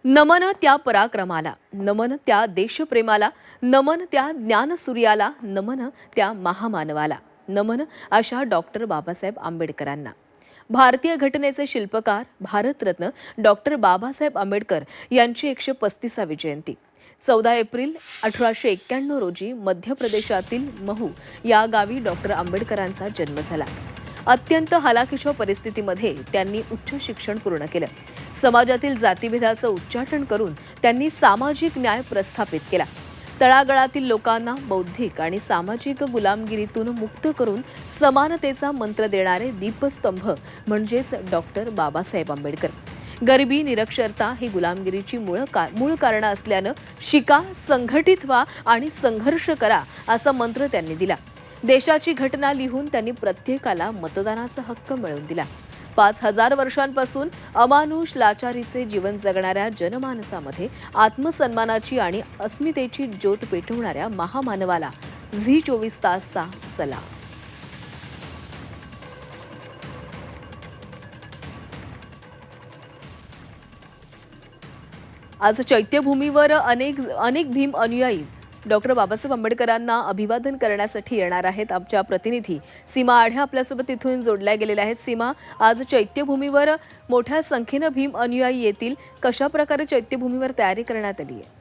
नमन त्या पराक्रमाला, नमन त्या देशप्रेमाला, नमन त्या ज्ञानसूर्याला, नमन त्या महामानवाला, नमन अशा डॉक्टर बाबासाहेब आंबेडकरांना। भारतीय घटनेचे शिल्पकार भारतरत्न डॉक्टर बाबासाहेब आंबेडकर यांची 135वी जयंती 14 एप्रिल 1891 रोजी मध्य प्रदेशातील महू या गावी डॉक्टर आंबेडकरांचा जन्म झाला। अत्यंत हलाखीच्या परिस्थितीमध्ये त्यांनी उच्च शिक्षण पूर्ण केलं। समाजातील जातीभेदाचं उच्चाटन करून त्यांनी सामाजिक न्याय प्रस्थापित केला। तळागाळातील लोकांना बौद्धिक आणि सामाजिक गुलामगिरीतून मुक्त करून समानतेचा मंत्र देणारे दीपस्तंभ म्हणजेच डॉक्टर बाबासाहेब आंबेडकर। गरिबी, निरक्षरता ही गुलामगिरीची मूळ कारणं असल्यानं शिका, संघटित व्हा आणि संघर्ष करा असा मंत्र त्यांनी दिला। देशाची घटना लिहून त्यांनी प्रत्येकाला मतदानाचा हक्क मिळवून दिला। 5000 वर्षांपासून अमानुष लाचारीचे जीवन जगणाऱ्या जनमानसामध्ये आत्मसन्मानाची आणि अस्मितेची ज्योत पेटवणाऱ्या महामानवाला झी 24 तासचा सलाम। आज चैत्यभूमीवर अनेक भीम अनुयायी डॉक्टर बाबासाहेब आंबेडकरांना अभिवादन करण्यासाठी येणार आहेत। आमच्या प्रतिनिधी सीमा आढे आपल्यासोबत इथून जोडल्या गेलेल्या आहेत। सीमा, आज चैत्यभूमीवर मोठ्या संख्येने भीम अनुयायी येतील, कशा प्रकारे चैत्यभूमीवर तयारी करण्यात आली आहे?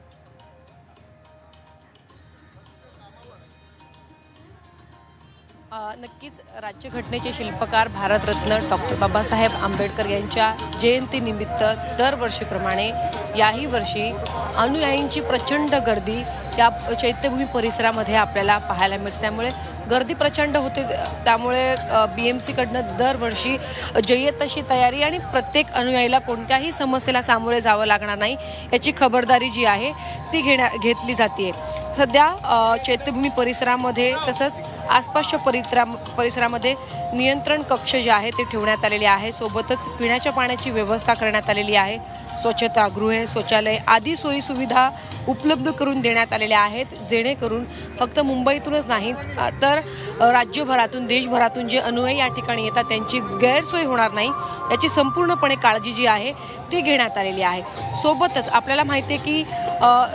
नक्कीच राज्यघटनेचे शिल्पकार भारतरत्न डॉक्टर बाबासाहेब आंबेडकर यांच्या जयंतीनिमित्त दरवर्षीप्रमाणे याही वर्षी अनुयायींची प्रचंड गर्दी त्या चैत्यभूमी परिसरामध्ये आपल्याला पाहायला मिळते। त्यामुळे गर्दी प्रचंड होते। त्यामुळे BMCकडनं दरवर्षी जय्यत अशी तयारी आणि प्रत्येक अनुयायीला कोणत्याही समस्येला सामोरे जावं लागणार नाही याची खबरदारी जी आहे ती घेतली जाते। सध्या चैत्यभूमी परिसरामध्ये तसंच आसपासच्या परिसरामध्ये नियंत्रण कक्ष जे आहे ते ठेवण्यात आलेले आहे। सोबतच पिण्याच्या पाण्याची व्यवस्था करण्यात आलेली आहे। स्वच्छतागृहे, शौचालय आदी सोयी सुविधा उपलब्ध करून देण्यात आलेल्या आहेत, जेणेकरून फक्त मुंबईतूनच नाही तर राज्यभरातून, देशभरातून जे अनुयायी या ठिकाणी येतात त्यांची गैरसोय होणार नाही याची संपूर्णपणे काळजी जी आहे ती घेण्यात आलेली आहे। सोबतच आपल्याला माहिती आहे की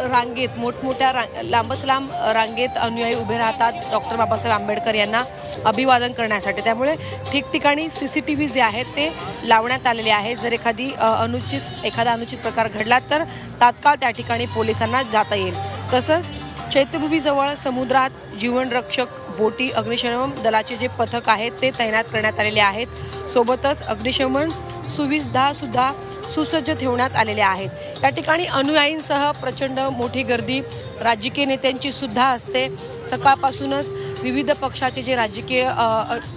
रांगेत मोठमोठ्या लांबच लांब रांगेत अनुयायी उभे राहतात डॉक्टर बाबासाहेब आंबेडकर यांना अभिवादन करण्यासाठी। त्यामुळे ठिकठिकाणी CCTV जे आहेत ते लावण्यात आलेले आहेत। जर एखादा अनुचित प्रकार घडला तर तात्काळ त्या ठिकाणी पोलिसांना जाता येईल। तसंच चैत्यभूमीजवळ समुद्रात जीवनरक्षक बोटी, अग्निशमन दलाचे जे पथक आहेत ते तैनात करण्यात आलेले आहेत। सोबतच अग्निशमन सुविधा सुद्धा सुसज्ज ठेवण्यात आलेल्या आहेत। या ठिकाणी अनुयायींसह प्रचंड मोठी गर्दी राजकीय नेत्यांची सुद्धा असते। सकाळपासूनच विविध पक्षाचे जे राजकीय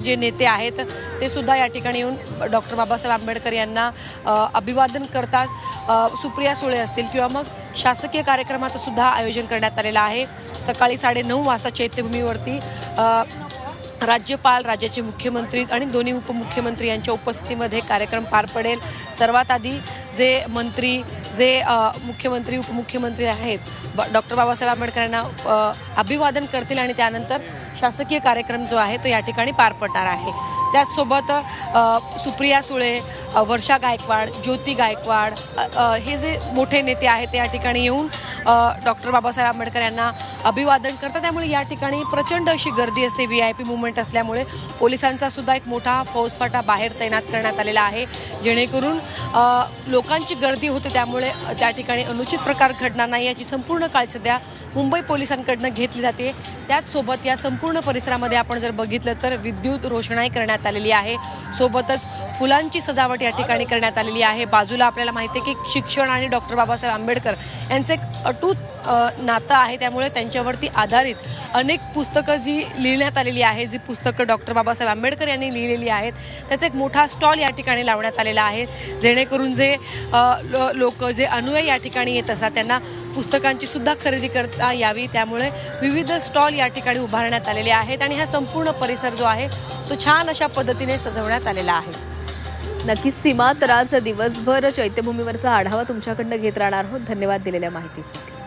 जे नेते आहेत ते सुद्धा या ठिकाणी येऊन डॉक्टर बाबासाहेब आंबेडकर यांना अभिवादन करतात। सुप्रिया सुळे असतील किंवा मग शासकीय कार्यक्रमाचं सुद्धा आयोजन करण्यात आलेलं आहे। सकाळी 9:30 वाजता चैत्यभूमीवरती राज्यपाल, राज्याचे मुख्यमंत्री आणि दोन्ही उपमुख्यमंत्री यांच्या उपस्थितीमध्ये कार्यक्रम पार पडेल। सर्वात आधी जे मंत्री, जे मुख्यमंत्री, उपमुख्यमंत्री आहेत डॉक्टर बाबासाहेब आंबेडकर यांना अभिवादन करतील आणि त्यानंतर शासकीय कार्यक्रम जो आहे तो या ठिकाणी पार पडणार आहे। त्याचसोबत सुप्रिया सुळे, वर्षा गायकवाड, ज्योती गायकवाड हे जे मोठे नेते आहेत ते या ठिकाणी येऊन डॉक्टर बाबासाहेब आंबेडकर यांना अभिवादन करतात। त्यामुळे या ठिकाणी प्रचंड अशी गर्दी असते। VIP मुवमेंट असल्यामुळे पोलिसांचा सुद्धा एक मोठा फौजफाटा बाहेर तैनात करण्यात आलेला आहे, जेणेकरून लोकांची गर्दी होते त्यामुळे त्या ठिकाणी अनुचित प्रकार घडणार नाही याची संपूर्ण काळजी सध्या मुंबई पोलिसांकडनं घेतली जाते। त्याचसोबत या संपूर्ण परिसरामध्ये आपण जर बघितलं तर विद्युत रोषणाई करण्यात आलेली आहे। सोबतच फुलांची सजावट या ठिकाणी करण्यात आलेली आहे। बाजूला आपल्याला माहिती आहे की शिक्षण आणि डॉक्टर बाबासाहेब आंबेडकर यांचं एक अटूट नातं आहे। त्यामुळे त्यांच्यावरती आधारित अनेक पुस्तकं जी लिहिण्यात आलेली आहे, जी पुस्तकं डॉक्टर बाबासाहेब आंबेडकर यांनी लिहिलेली आहेत त्याचा एक मोठा स्टॉल या ठिकाणी लावण्यात आलेला आहे, जेणेकरून जे लोक, जे अनुयायी या ठिकाणी येत असतात त्यांना पुस्तकांची सुद्धा खरेदी करता यावी। त्यामुळे विविध स्टॉल या ठिकाणी उभारण्यात आलेले आहेत आणि हा संपूर्ण परिसर जो आहे तो छान अशा पद्धतीने सजवण्यात आलेला आहे। नक्कीच सीमा, तर आज दिवसभर चैत्यभूमीवरचा आढावा तुमच्याकडनं घेत राहणार आहोत। धन्यवाद दिलेल्या माहितीसाठी।